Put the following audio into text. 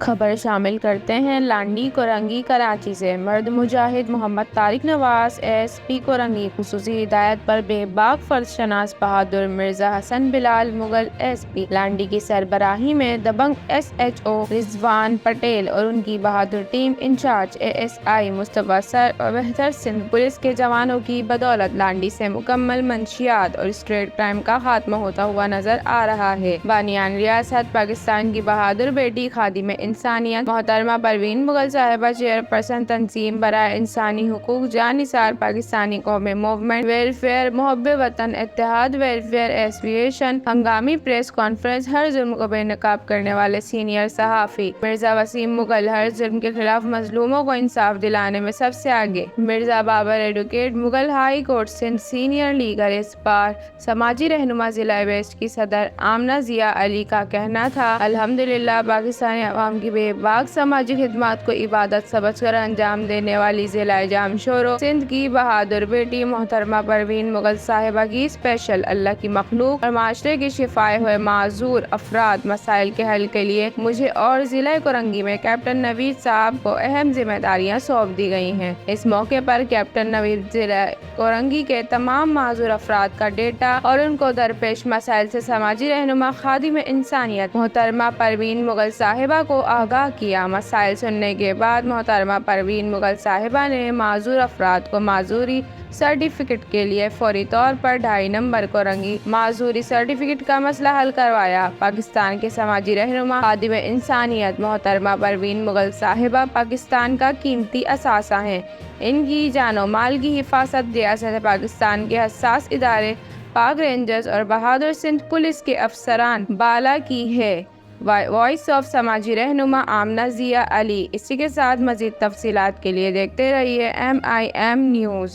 خبر شامل کرتے ہیں لانڈی کورنگی کراچی سے۔ مرد مجاہد محمد طارق نواز ایس پی کورنگی خصوصی ہدایت پر بے باک فرد شناس بہادر مرزا حسن بلال مغل ایس پی لانڈی کی سربراہی میں دبنگ S H O Rizwan Patel اور ان کی بہادر team incharge A S I Mustafa sir اور بہتر سندھ پولیس کے جوانوں کی بدولت لانڈی سے مکمل منشیات اور اسٹریٹ کرائم کا خاتمہ ہوتا ہوا نظر آ رہا ہے۔ بانیان ریاست پاکستان کی بہادر بیٹی خادم انسانیت محترمہ پروین مغل صاحبہ چیئرپرسن تنظیم برائے انسانی حقوق جان نثار پاکستانی قومی موومنٹ ویلفیئر محب وطن اتحاد ویلفیئر ایسوسی ایشن ہنگامی پریس کانفرنس ہر ظلم کو بے نقاب کرنے والے سینئر صحافی مرزا وسیم مغل ہر ظلم کے خلاف مظلوموں کو انصاف دلانے میں سب سے آگے۔ Mirza Babar advocate Mughal high court Sindh senior legal spar سماجی رہنما ضلع ویسٹ کی صدر آمنہ ضیاء علی کا کہنا تھا الحمدللہ پاکستانی عوام کی بے باک سماجی خدمات کو عبادت سمجھ کر انجام دینے والی ضلع جامشورو سندھ کی بہادر بیٹی محترمہ پروین مغل صاحبہ کی اسپیشل اللہ کی مخلوق اور معاشرے کی شفائے ہوئے معذور افراد مسائل کے حل کے لیے مجھے اور ضلع کورنگی میں کیپٹن نوید صاحب کو اہم ذمہ داریاں سونپ دی گئی ہیں۔ اس موقع پر کیپٹن نوید ضلع کورنگی کے تمام معذور افراد کا ڈیٹا اور ان کو درپیش مسائل سے سماجی رہنما خادم انسانیت محترمہ پروین مغل صاحبہ کو آگاہ کیا۔ مسائل سننے کے بعد محترمہ پروین مغل صاحبہ نے معذور افراد کو معذوری سرٹیفکیٹ کے لیے فوری طور پر 2.5 نمبر کورنگی معذوری سرٹیفکیٹ کا مسئلہ حل کروایا۔ پاکستان کے سماجی رہنما خادم انسانیت محترمہ پروین مغل صاحبہ پاکستان کا قیمتی اثاثہ ہیں۔ ان کی جان و مال کی حفاظت ریاست پاکستان کے حساس ادارے پاک رینجرز اور بہادر سندھ پولیس کے افسران بالا کی ہے۔ وائس آف سماجی رہنما آمنہ ضیاء علی۔ اسی کے ساتھ مزید تفصیلات کے لیے دیکھتے رہیے MIM نیوز۔